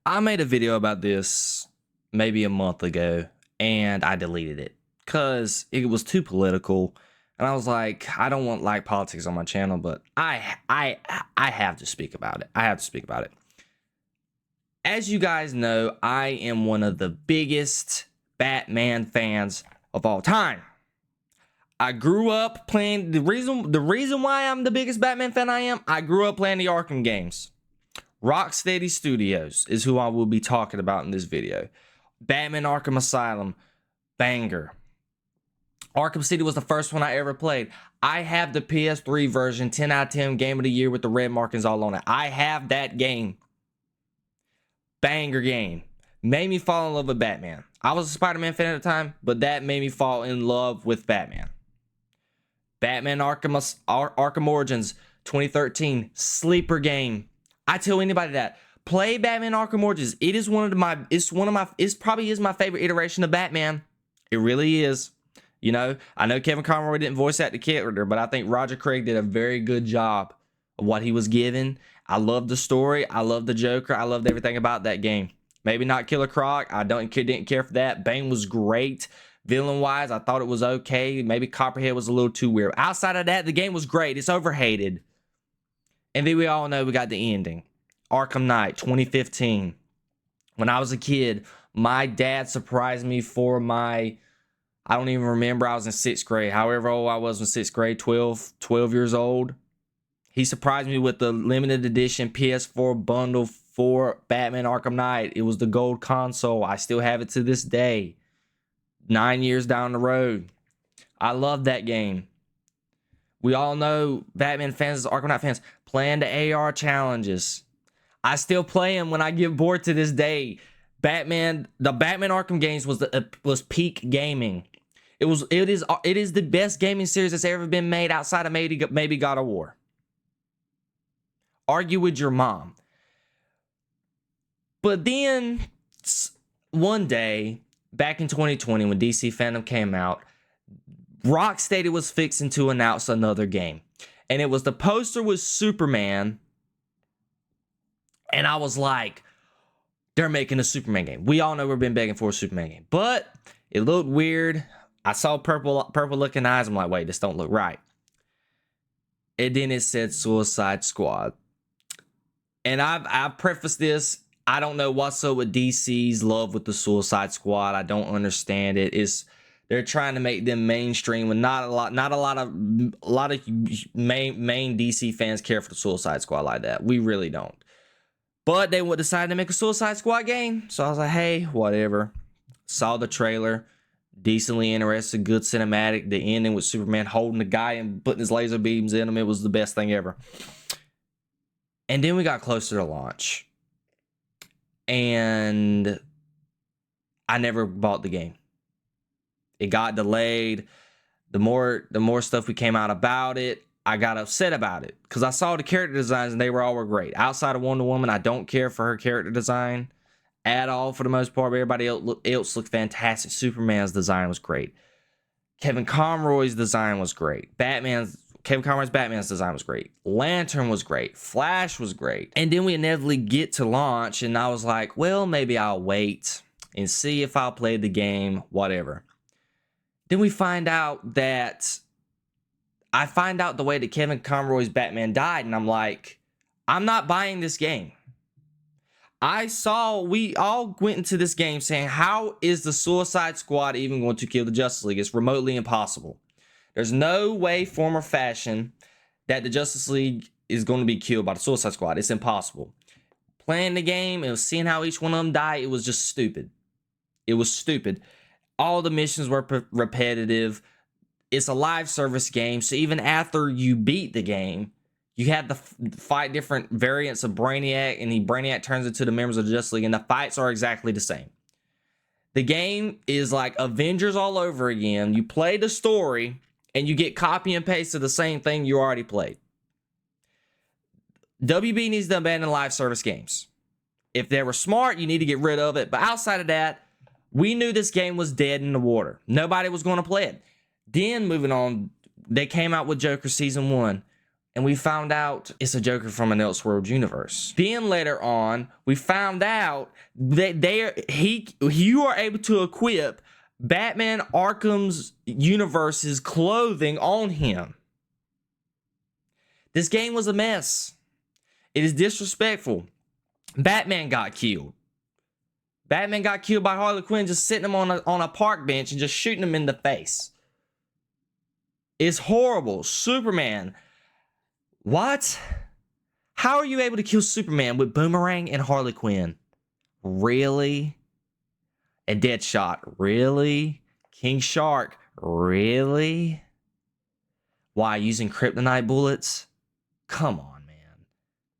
I made a video about this maybe a month ago and I deleted it because it was too political. And I was like, I don't want like politics on my channel, but I have to speak about it. I have to speak about it. As you guys know, I am one of the biggest Batman fans of all time. I grew up playing, the reason why I'm the biggest Batman fan I grew up playing the Arkham games. Rocksteady Studios is who I will be talking about in this video. Batman Arkham Asylum, banger. Arkham City was the first one I ever played. I have the PS3 version, 10 out of 10 game of the year with the red markings all on it. I have that game. Banger game. Made me fall in love with Batman. I was a Spider-Man fan at the time, but that made me fall in love with Batman. Batman Arkham Origins 2013, sleeper game. I tell anybody that play Batman Arkham Origins. It is it probably is my favorite iteration of Batman. It really is. You know, I know Kevin Conroy didn't voice act the character, but I think Roger Craig did a very good job of what he was given. I loved the story. I loved the Joker. I loved everything about that game. Maybe not Killer Croc. I didn't care for that. Bane was great. Villain-wise, I thought it was okay. Maybe Copperhead was a little too weird. Outside of that, the game was great. It's overhated. And then we all know we got the ending. Arkham Knight, 2015. When I was a kid, my dad surprised me for my... I don't even remember. I was in 6th grade. However old I was in 6th grade, 12 years old. He surprised me with the limited edition PS4 bundle for Batman Arkham Knight. It was the gold console. I still have it to this day. 9 years down the road. I love that game. We all know Batman fans, Arkham Knight fans, playing the AR challenges. I still play them when I get bored to this day. The Batman Arkham games was peak gaming. It is the best gaming series that's ever been made outside of maybe God of War. Argue with your mom. But then one day back in 2020 when DC Fandom came out, Rocksteady was fixing to announce another game. And it was the poster with Superman. And I was like, they're making a Superman game. We all know we've been begging for a Superman game. But it looked weird. I saw purple looking eyes. I'm like, wait, this don't look right. And then it said Suicide Squad. And I've prefaced this. I don't know what's up with DC's love with the Suicide Squad. I don't understand it. They're trying to make them mainstream, and not a lot of main DC fans care for the Suicide Squad like that. We really don't. But they would decide to make a Suicide Squad game, so I was like, hey, whatever. Saw the trailer, decently interested, good cinematic. The ending with Superman holding the guy and putting his laser beams in him, it was the best thing ever. And then we got closer to launch, and I never bought the game. It got delayed. The more stuff we came out about it, I got upset about it because I saw the character designs and they were great. Outside of Wonder Woman, I don't care for her character design at all for the most part. But everybody else looked fantastic. Superman's design was great. Kevin Conroy's design was great. Kevin Conroy's Batman's design was great. Lantern was great. Flash was great. And then we inevitably get to launch, and I was like, well, maybe I'll wait and see if I'll play the game, whatever. Then we find out that the way that Kevin Conroy's Batman died, and I'm like, I'm not buying this game. We all went into this game saying, how is the Suicide Squad even going to kill the Justice League? It's remotely impossible. There's no way, form, or fashion that the Justice League is going to be killed by the Suicide Squad. It's impossible. Playing the game and seeing how each one of them die, it was just stupid. It was stupid. All the missions were repetitive. It's a live service game, so even after you beat the game, you have to fight different variants of Brainiac, and Brainiac turns into the members of the Justice League, and the fights are exactly the same. The game is like Avengers all over again. You play the story, and you get copy and paste of the same thing you already played. WB needs to abandon live service games. If they were smart, you need to get rid of it. But outside of that, we knew this game was dead in the water. Nobody was going to play it. Then, moving on, they came out with Joker Season 1. and we found out it's a Joker from an Elseworld universe. Then later on, we found out that you are able to equip Batman Arkham's universe's clothing on him. This game was a mess. It is disrespectful. Batman got killed. Batman got killed by Harley Quinn just sitting him on a park bench and just shooting him in the face. It's horrible. Superman. What? How are you able to kill Superman with Boomerang and Harley Quinn? Really? And Deadshot? Really? King Shark? Really? Why, using kryptonite bullets? Come on, man.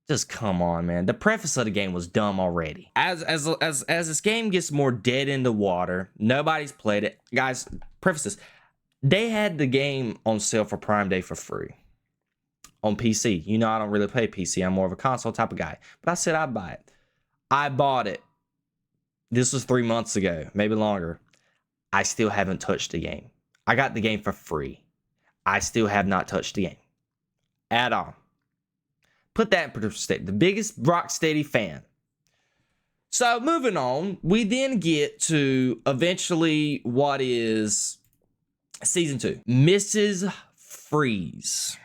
Just come on, man. The preface of the game was dumb already. As this game gets more dead in the water, nobody's played it. Guys, preface this. They had the game on sale for Prime Day for free on PC. You know I don't really play PC. I'm more of a console type of guy. But I said I'd buy it. I bought it. This was 3 months ago, maybe longer. I still haven't touched the game. I got the game for free. I still have not touched the game at all. Put that in perspective. The biggest Rocksteady fan. So moving on, we then get to eventually what is Season 2. Mrs. Freeze.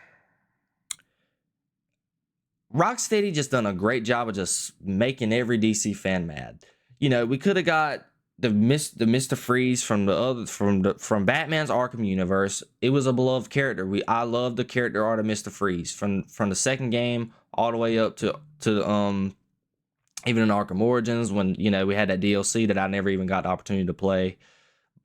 Rocksteady just done a great job of just making every DC fan mad. You know, we could have got the Mr. Freeze from Batman's Arkham universe. It was a beloved character. I love the character art of Mr. Freeze from the second game all the way up to even in Arkham Origins, when, you know, we had that DLC that I never even got the opportunity to play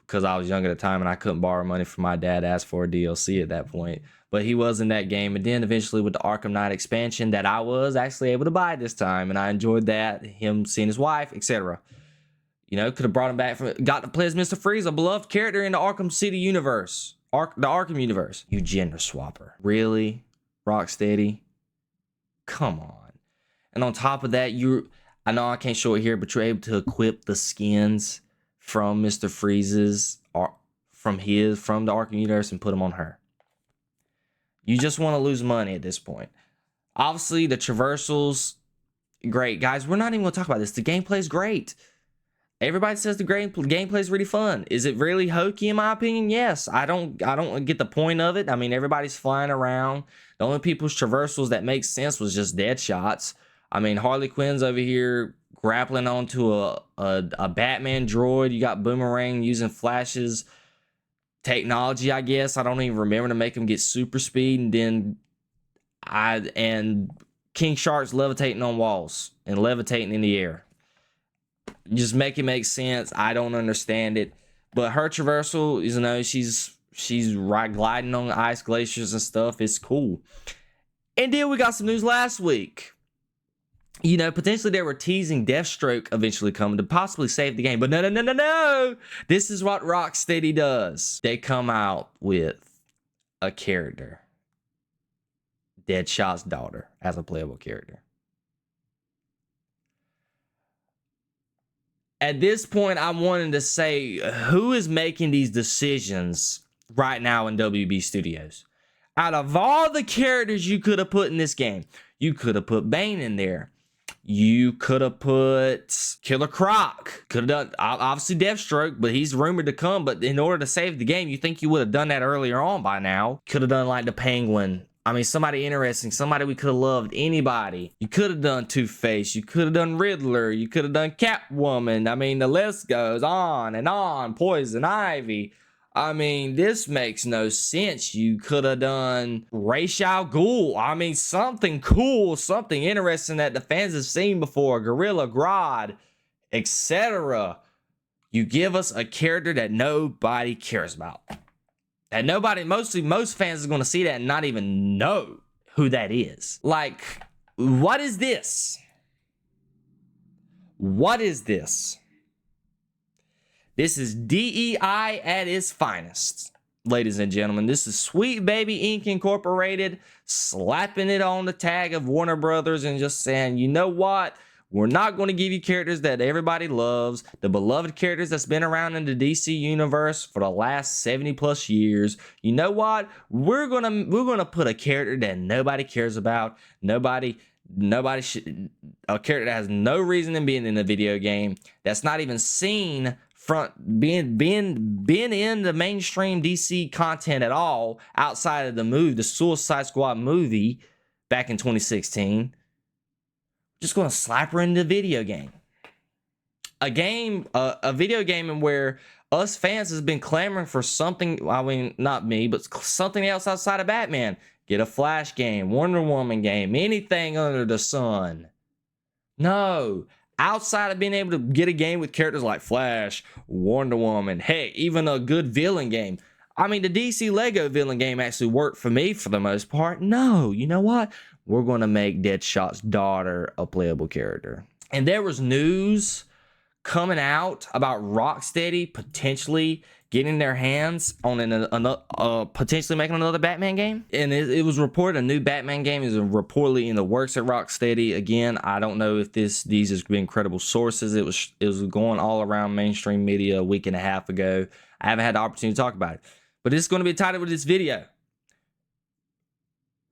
because I was young at the time and I couldn't borrow money from my dad. Asked for a DLC at that point, but he was in that game. And then eventually with the Arkham Knight expansion that I was actually able to buy this time, and I enjoyed that, him seeing his wife, etc. You know, could have brought him back got to play as Mr. Freeze, a beloved character in the Arkham City universe, the Arkham universe. You gender swapper. Really? Rocksteady? Come on. And on top of that, I know I can't show it here, but you're able to equip the skins from Mr. Freeze's, or from the Arkham universe, and put them on her. You just want to lose money at this point. Obviously, the traversals, great. Guys, we're not even going to talk about this. The gameplay's great. Everybody says the gameplay is really fun. Is it really hokey in my opinion? Yes. I don't get the point of it. I mean, everybody's flying around. The only people's traversals that make sense was just Deadshots. I mean, Harley Quinn's over here grappling onto a Batman droid. You got Boomerang using Flash's technology, I guess. I don't even remember to make him get super speed. And then King Shark's levitating on walls and levitating in the air. Just make it make sense. I don't understand it, but her traversal is, you know, she's gliding on ice glaciers and stuff. It's cool. And then we got some news last week. You know, potentially they were teasing Deathstroke eventually coming to possibly save the game, but no. This is what Rocksteady does. They come out with a character, Deadshot's daughter, as a playable character. At this point, I'm wanting to say, who is making these decisions right now in WB Studios? Out of all the characters you could have put in this game, you could have put Bane in there. You could have put Killer Croc. Could have done, obviously, Deathstroke, but he's rumored to come. But in order to save the game, you think you would have done that earlier on by now. Could have done like the Penguin. I mean, somebody interesting, somebody we could have loved, anybody. You could have done Two-Face, you could have done Riddler, you could have done Catwoman. I mean, the list goes on and on. Poison Ivy. I mean, this makes no sense. You could have done Ra's al Ghul. I mean, something cool, something interesting that the fans have seen before. Gorilla Grodd, etc. You give us a character that nobody cares about. That nobody, most fans are going to see that and not even know who that is. Like, what is this? What is this? This is DEI at its finest, ladies and gentlemen. This is Sweet Baby Inc. Incorporated slapping it on the tag of Warner Brothers and just saying, you know what? We're not going to give you characters that everybody loves, the beloved characters that's been around in the DC universe for the last 70 plus years. You know what? We're gonna put a character that nobody cares about. Nobody should, a character that has no reason in being in a video game, that's not even seen being in the mainstream DC content at all outside of the Suicide Squad movie back in 2016. Just gonna slap her into a video game. A video game in where us fans has been clamoring for something. I mean, not me, but something else outside of Batman. Get a Flash game, Wonder Woman game, anything under the sun. No, outside of being able to get a game with characters like Flash, Wonder Woman, heck, even a good villain game. I mean, the DC Lego villain game actually worked for me for the most part. No, you know what? We're going to make Deadshot's daughter a playable character. And there was news coming out about Rocksteady potentially getting their hands on potentially making another Batman game. And it was reported a new Batman game is reportedly in the works at Rocksteady. Again, I don't know if these has been credible sources. It was going all around mainstream media a week and a half ago. I haven't had the opportunity to talk about it. But it's going to be titled with this video.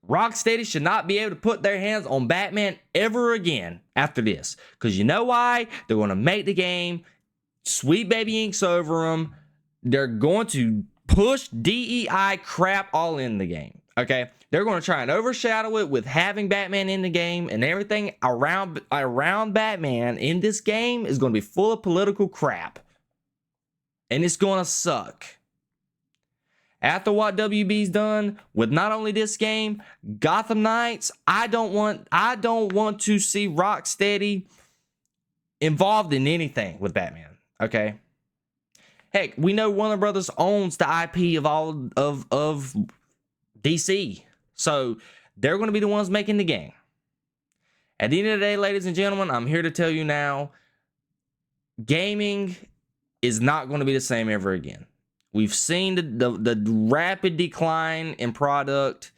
Rocksteady should not be able to put their hands on Batman ever again after this. Because you know why? They're going to make the game. Sweet Baby Ink's over them. They're going to push DEI crap all in the game. Okay? They're going to try and overshadow it with having Batman in the game. And everything around Batman in this game is going to be full of political crap. And it's going to suck. After what WB's done with not only this game, Gotham Knights, I don't want to see Rocksteady involved in anything with Batman. Okay. Heck, we know Warner Brothers owns the IP of all of DC. So they're going to be the ones making the game. At the end of the day, ladies and gentlemen, I'm here to tell you now, gaming is not going to be the same ever again. We've seen the rapid decline in product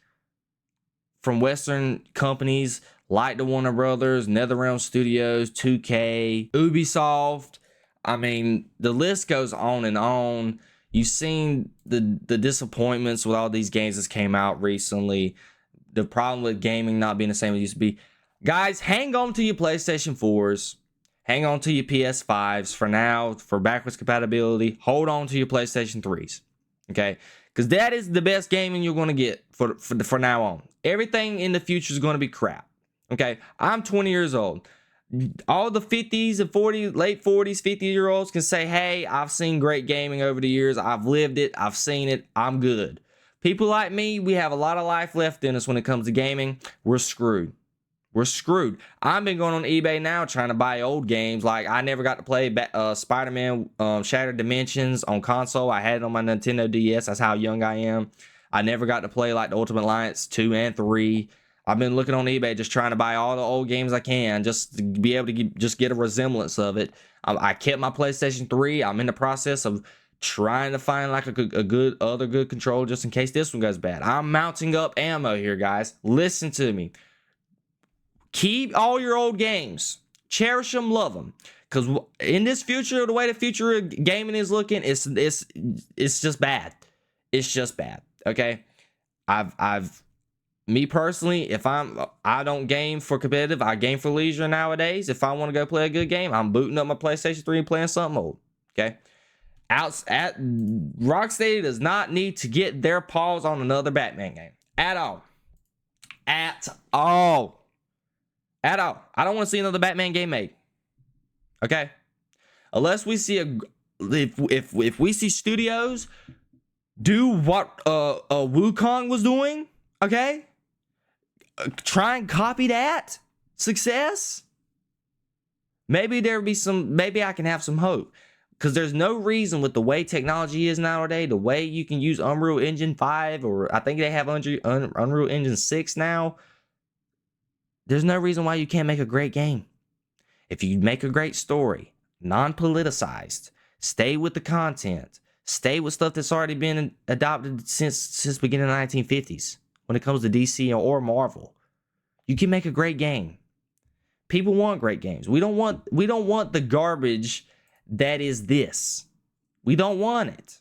from Western companies like the Warner Brothers, NetherRealm Studios, 2K, Ubisoft. I mean, the list goes on and on. You've seen the disappointments with all these games that came out recently. The problem with gaming not being the same as it used to be. Guys, hang on to your PlayStation 4s. Hang on to your PS5s for now, for backwards compatibility. Hold on to your PlayStation 3s, okay? Because that is the best gaming you're going to get for now on. Everything in the future is going to be crap, okay? I'm 20 years old. All the 50s and 40s, late 40s, 50-year-olds can say, hey, I've seen great gaming over the years. I've lived it. I've seen it. I'm good. People like me, we have a lot of life left in us when it comes to gaming. We're screwed. We're screwed. I've been going on eBay now trying to buy old games. Like, I never got to play Spider-Man Shattered Dimensions on console. I had it on my Nintendo DS. That's how young I am. I never got to play, like, the Ultimate Alliance 2 and 3. I've been looking on eBay just trying to buy all the old games I can just to be able to just get a resemblance of it. I kept my PlayStation 3. I'm in the process of trying to find, like, a good controller just in case this one goes bad. I'm mounting up ammo here, guys. Listen to me. Keep all your old games. Cherish them, love them. Because in this future, the way the future of gaming is looking, it's just bad. It's just bad. Okay? Me personally, I don't game for competitive, I game for leisure nowadays. If I want to go play a good game, I'm booting up my PlayStation 3 and playing something old. Okay? Rocksteady does not need to get their paws on another Batman game. At all. At all. At all. I don't want to see another Batman game made. Okay? Unless we see if we see studios do what Wukong was doing, okay? Try and copy that success. Maybe I can have some hope. Because there's no reason with the way technology is nowadays, the way you can use Unreal Engine 5, or I think they have Unreal Engine 6 now. There's no reason why you can't make a great game. If you make a great story, non-politicized, stay with the content, stay with stuff that's already been adopted since beginning of the 1950s when it comes to DC or Marvel, you can make a great game. People want great games. We don't want the garbage that is this. We don't want it.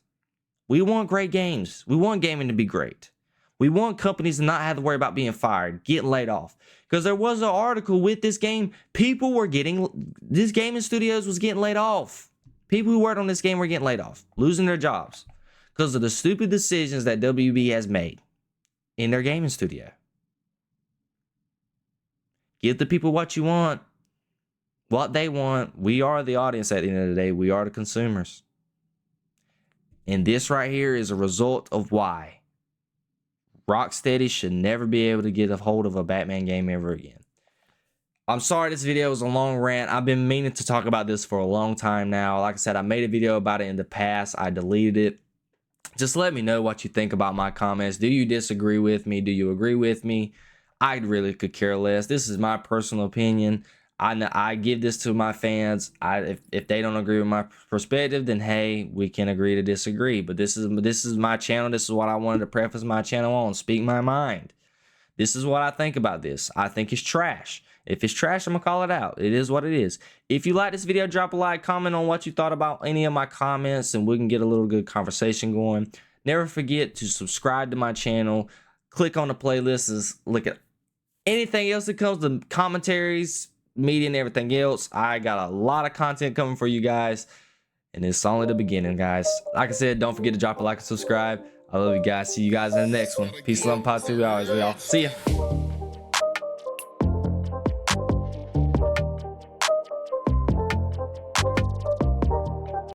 We want great games. We want gaming to be great. We want companies to not have to worry about being fired, getting laid off. Because there was an article with this game. People were this gaming studios was getting laid off. People who worked on this game were getting laid off, losing their jobs because of the stupid decisions that WB has made in their gaming studio. Give the people what you want, what they want. We are the audience at the end of the day. We are the consumers. And this right here is a result of why Rocksteady should never be able to get a hold of a Batman game ever again. I'm sorry this video was a long rant. I've been meaning to talk about this for a long time now. Like I said, I made a video about it in the past. I deleted it. Just let me know what you think about my comments. Do you disagree with me? Do you agree with me? I really could care less. This is my personal opinion. I give this to my fans. If they don't agree with my perspective, then hey, we can agree to disagree. But this is my channel. This is what I wanted to preface my channel on. Speak my mind. This is what I think about this. I think it's trash. If it's trash, I'm gonna call it out. It is what it is. If you like this video, drop a like, comment on what you thought about any of my comments, and we can get a little good conversation going. Never forget to subscribe to my channel. Click on the playlists. Look at anything else that comes to commentaries, media, and everything else. I got a lot of content coming for you guys, and it's only the beginning, guys. Like I said, don't forget to drop a like and subscribe. I love you guys. See you guys in the next one. Peace, love, and positivity always, y'all. See ya.